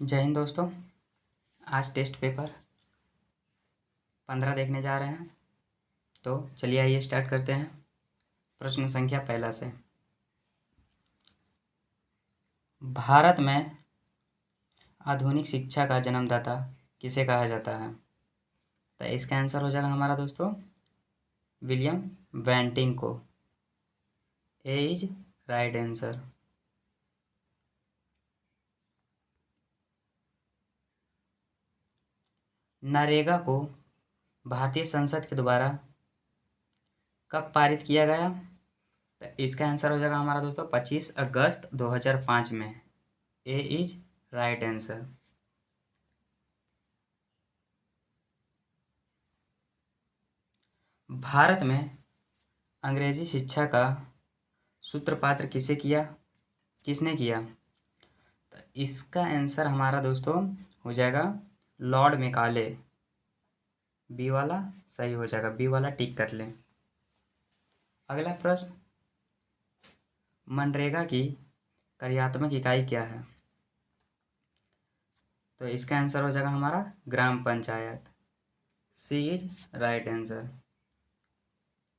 जय हिंद दोस्तों। आज टेस्ट पेपर 15 देखने जा रहे हैं। तो चलिए आइए स्टार्ट करते हैं। प्रश्न संख्या पहला से, भारत में आधुनिक शिक्षा का जन्मदाता किसे कहा जाता है? तो इसका आंसर हो जाएगा हमारा दोस्तों विलियम बेंटिंग को। ए इज राइट आंसर। नरेगा को भारतीय संसद के द्वारा कब पारित किया गया? तो इसका आंसर हो जाएगा हमारा दोस्तों 25 अगस्त 2005 में। ए इज राइट आंसर। भारत में अंग्रेजी शिक्षा का सूत्रपात किसने किया? तो इसका आंसर हमारा दोस्तों हो जाएगा लॉर्ड मेकाले। बी वाला सही हो जाएगा, बी वाला टिक कर लें। अगला प्रश्न, मनरेगा की कार्यात्मक इकाई क्या है? तो इसका आंसर हो जाएगा हमारा ग्राम पंचायत। सी इज राइट आंसर।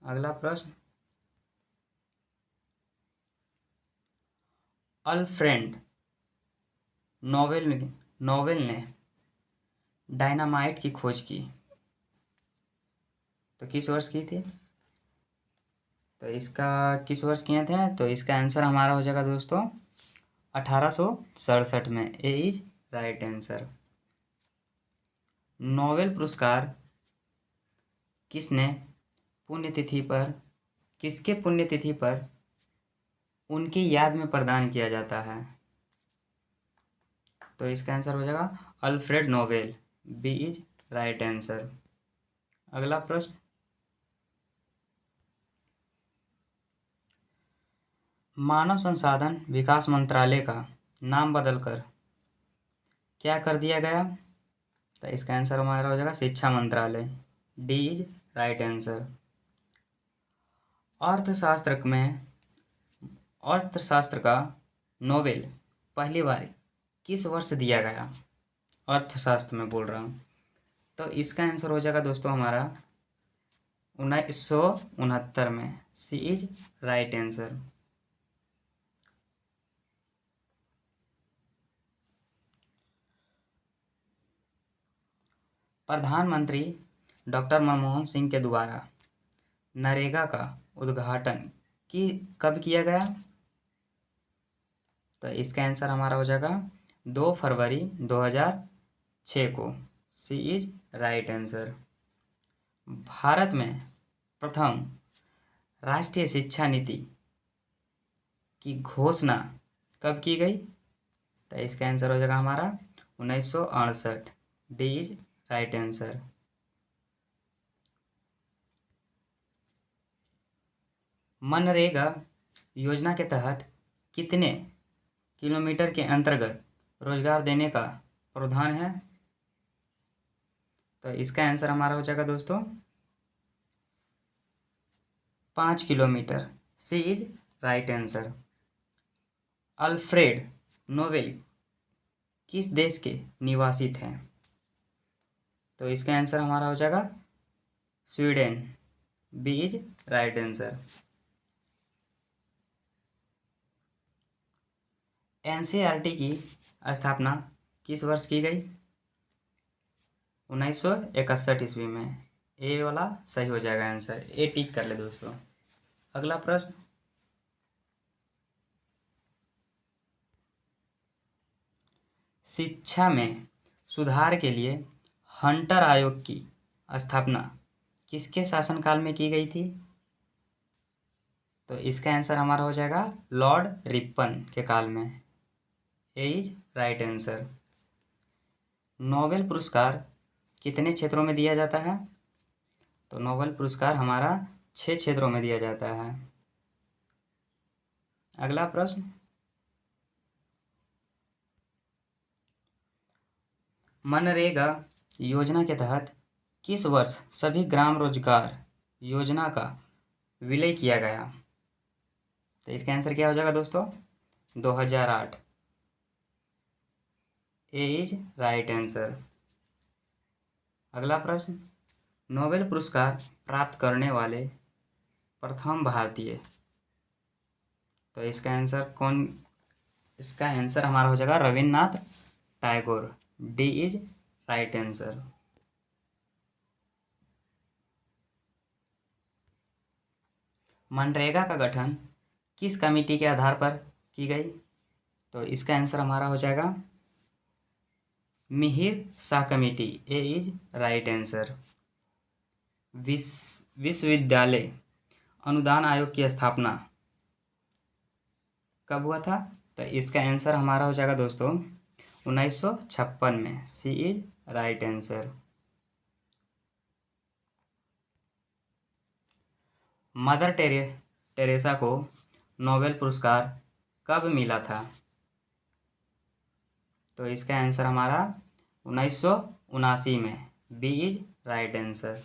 अगला प्रश्न, अल्फ्रेड नोबेल ने डायनामाइट की खोज की तो किस वर्ष की थी? तो इसका किस वर्ष किए थे? तो इसका आंसर हमारा हो जाएगा दोस्तों 1867 में। ए इज राइट आंसर। नोबेल पुरस्कार किसके पुण्यतिथि पर उनकी याद में प्रदान किया जाता है? तो इसका आंसर हो जाएगा Alfred Nobel. B is right answer. अगला प्रश्न, मानव संसाधन विकास मंत्रालय का नाम बदलकर क्या कर दिया गया? तो इसका आंसर हमारा हो जाएगा शिक्षा मंत्रालय। D is right answer. अर्थशास्त्र का नोबेल पहली बार किस वर्ष दिया गया? अर्थशास्त्र में बोल रहा हूँ। तो इसका आंसर हो जाएगा दोस्तों हमारा 1969 में। C is right answer. प्रधानमंत्री डॉक्टर मनमोहन सिंह के द्वारा नरेगा का उद्घाटन कब किया गया? तो इसका आंसर हमारा हो जाएगा 2 फरवरी 2006 को। सी इज राइट आंसर। भारत में प्रथम राष्ट्रीय शिक्षा नीति की घोषणा कब की गई? तो इसका आंसर हो जाएगा हमारा 1968। D is right answer. MNREGA योजना के तहत कितने किलोमीटर के अंतर्गत रोजगार देने का प्रावधान है? तो इसका आंसर हमारा हो जाएगा दोस्तों 5 kilometre. C is right answer. Alfred Nobel किस देश के निवासी थे? तो इसका आंसर हमारा हो जाएगा Sweden. B is right answer. NCERT की स्थापना किस वर्ष की गई? 1961 ईस्वी में। ए वाला सही हो जाएगा आंसर। ए टिक कर ले दोस्तों। अगला प्रश्न, शिक्षा में सुधार के लिए हंटर आयोग की स्थापना किसके शासनकाल में की गई थी? तो इसका आंसर हमारा हो जाएगा लॉर्ड रिपन के काल में। ए इज राइट आंसर। नोबेल पुरस्कार कितने क्षेत्रों में दिया जाता है? तो नोबेल पुरस्कार हमारा 6 क्षेत्रों में दिया जाता है। अगला प्रश्न, मनरेगा योजना के तहत किस वर्ष सभी ग्राम रोजगार योजना का विलय किया गया? तो इसका आंसर क्या हो जाएगा दोस्तों 2008। ए इज राइट आंसर। अगला प्रश्न, नोबेल पुरस्कार प्राप्त करने वाले प्रथम भारतीय। तो इसका आंसर हमारा हो जाएगा Rabindranath Tagore. D is right answer. MNREGA का गठन किस कमेटी के आधार पर की गई? तो इसका आंसर हमारा हो जाएगा Mihir Shah committee. A is right answer. विश्वविद्यालय अनुदान आयोग की स्थापना कब हुआ था? तो इसका आंसर हमारा हो जाएगा दोस्तों 1956 में। C is right answer. Mother Teresa को नोबेल पुरस्कार कब मिला था? तो इसका आंसर हमारा 1979 में। B is right answer.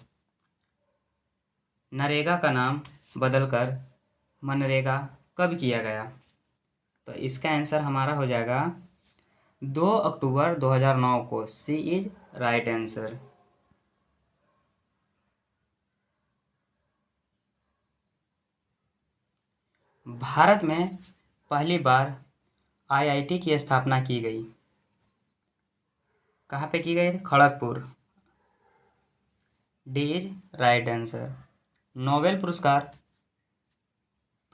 NREGA का नाम बदलकर मनरेगा कब किया गया? तो इसका आंसर हमारा हो जाएगा 2 अक्टूबर 2009 को। सी इज राइट आंसर। भारत में पहली बार आईआईटी की स्थापना की गई। कहाँ पे की गई? Kharagpur. D is right answer. Nobel पुरस्कार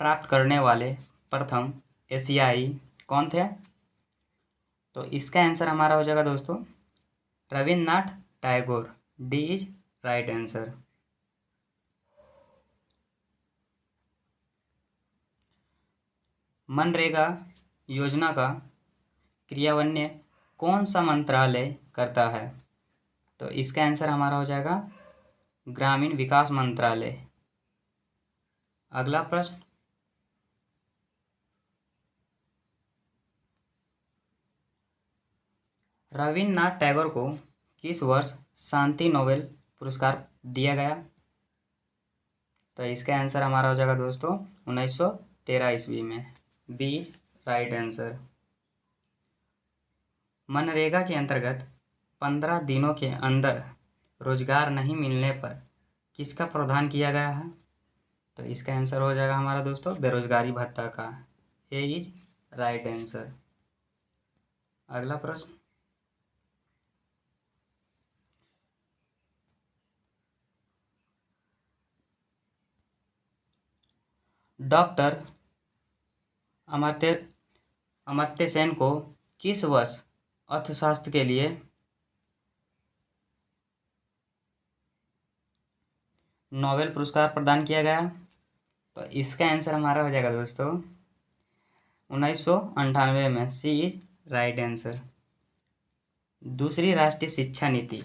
प्राप्त करने वाले प्रथम एशियाई कौन थे? तो इसका आंसर हमारा हो जाएगा दोस्तों Rabindranath Tagore. D is right answer. MNREGA योजना का क्रियान्वयन कौन सा मंत्रालय करता है? तो इसका आंसर हमारा हो जाएगा ग्रामीण विकास मंत्रालय। अगला प्रश्न, रविन्द्रनाथ टैगोर को किस वर्ष शांति नोबेल पुरस्कार दिया गया? तो इसका आंसर हमारा हो जाएगा दोस्तों 1913 ईस्वी में। B is right answer. MNREGA के अंतर्गत 15 दिनों के अंदर रोजगार नहीं मिलने पर किसका प्रावधान किया गया है? तो इसका आंसर हो जाएगा हमारा दोस्तों बेरोजगारी भत्ता का। ए इज राइट आंसर। अगला प्रश्न, डॉक्टर अमर्त्य सेन को किस वर्ष अर्थशास्त्र के लिए नोबेल पुरस्कार प्रदान किया गया? तो इसका आंसर हमारा हो जाएगा दोस्तों 1998 में। C is right answer. दूसरी राष्ट्रीय शिक्षा नीति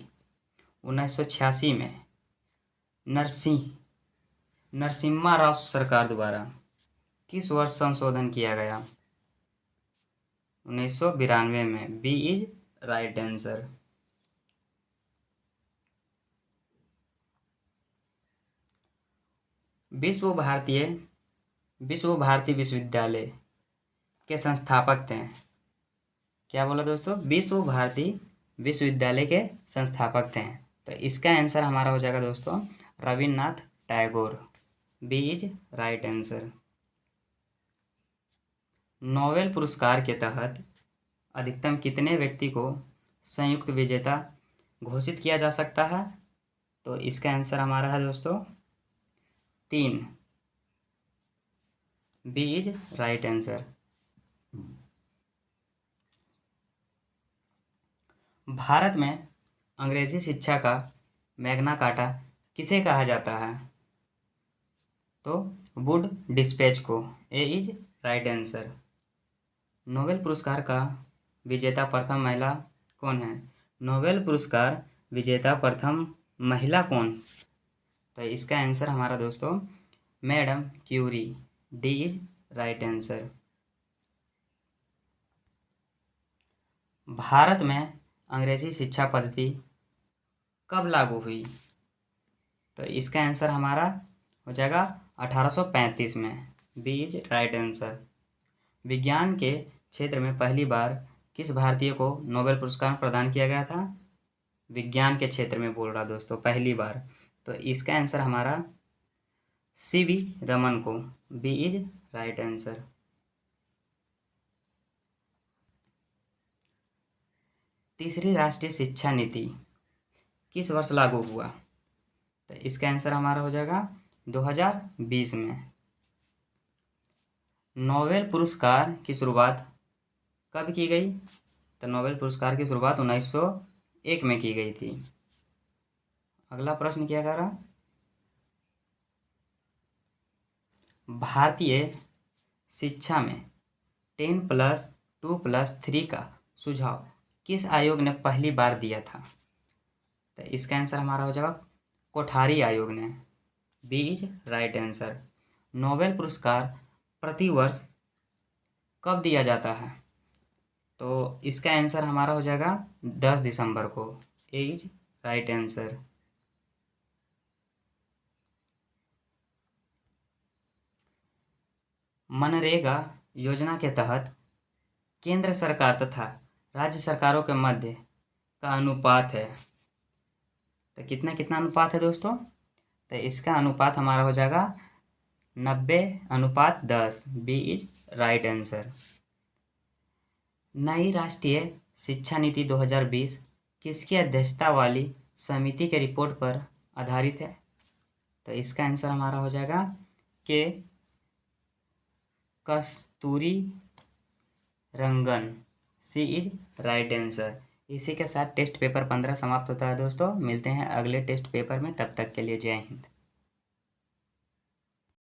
1986 में नरसिम्हा राव सरकार द्वारा किस वर्ष संशोधन किया गया? 1992 में। B is right answer. Visva Bharati विश्वविद्यालय के संस्थापक थे। क्या बोला दोस्तों? विश्व भारती विश्वविद्यालय के संस्थापक थे। तो इसका आंसर हमारा हो जाएगा दोस्तों Rabindranath Tagore. B is right answer. Nobel पुरस्कार के तहत अधिकतम कितने व्यक्ति को संयुक्त विजेता घोषित किया जा सकता है? तो इसका आंसर हमारा है दोस्तों 3। B is right answer. Bharat में अंग्रेजी शिक्षा का मैग्ना कार्टा किसे कहा जाता है? तो वुड डिस्पैच को। ए इज राइट आंसर। नोबेल पुरस्कार का विजेता प्रथम महिला कौन है? नोबेल पुरस्कार विजेता प्रथम महिला कौन? तो इसका आंसर हमारा दोस्तों madam Curie. D is right answer. Bharat में अंग्रेजी शिक्षा पद्धति कब लागू हुई? तो इसका आंसर हमारा हो जाएगा 1835 में। B is right answer. विज्ञान के क्षेत्र में पहली बार किस भारतीय को नोबेल पुरस्कार प्रदान किया गया था? विज्ञान के क्षेत्र में बोल रहा दोस्तों, पहली बार। तो इसका आंसर हमारा सीवी रमन को, बी इज राइट आंसर। तीसरी राष्ट्रीय शिक्षा नीति किस वर्ष लागू हुआ? तो इसका आंसर हमारा हो जाएगा 2020 में। नोबेल पुरस्कार की शुरुआत कब की गई? तो नोबेल पुरस्कार की शुरुआत 1901 में की गई थी। अगला प्रश्न क्या कह रहा? भारतीय शिक्षा में 10+2+3 का सुझाव किस आयोग ने पहली बार दिया था? तो इसका आंसर हमारा हो जाएगा कोठारी आयोग ने, B is right answer. Nobel पुरस्कार प्रति वर्ष कब दिया जाता है? तो इसका आंसर हमारा हो जाएगा 10 दिसंबर को, ए इज राइट आंसर। मनरेगा योजना के तहत केंद्र सरकार तथा राज्य सरकारों के मध्य का अनुपात है, तो कितना कितना अनुपात है दोस्तों? तो इसका अनुपात हमारा हो जाएगा 90:10, बी इज राइट आंसर। नई राष्ट्रीय शिक्षा नीति 2020 किसकी अध्यक्षता वाली समिति के रिपोर्ट पर आधारित है? तो इसका आंसर हमारा हो जाएगा के कस्तूरी रंगन, सी इज राइट आंसर। इसी के साथ टेस्ट पेपर 15 समाप्त होता है दोस्तों। मिलते हैं अगले टेस्ट पेपर में, तब तक के लिए जय हिंद।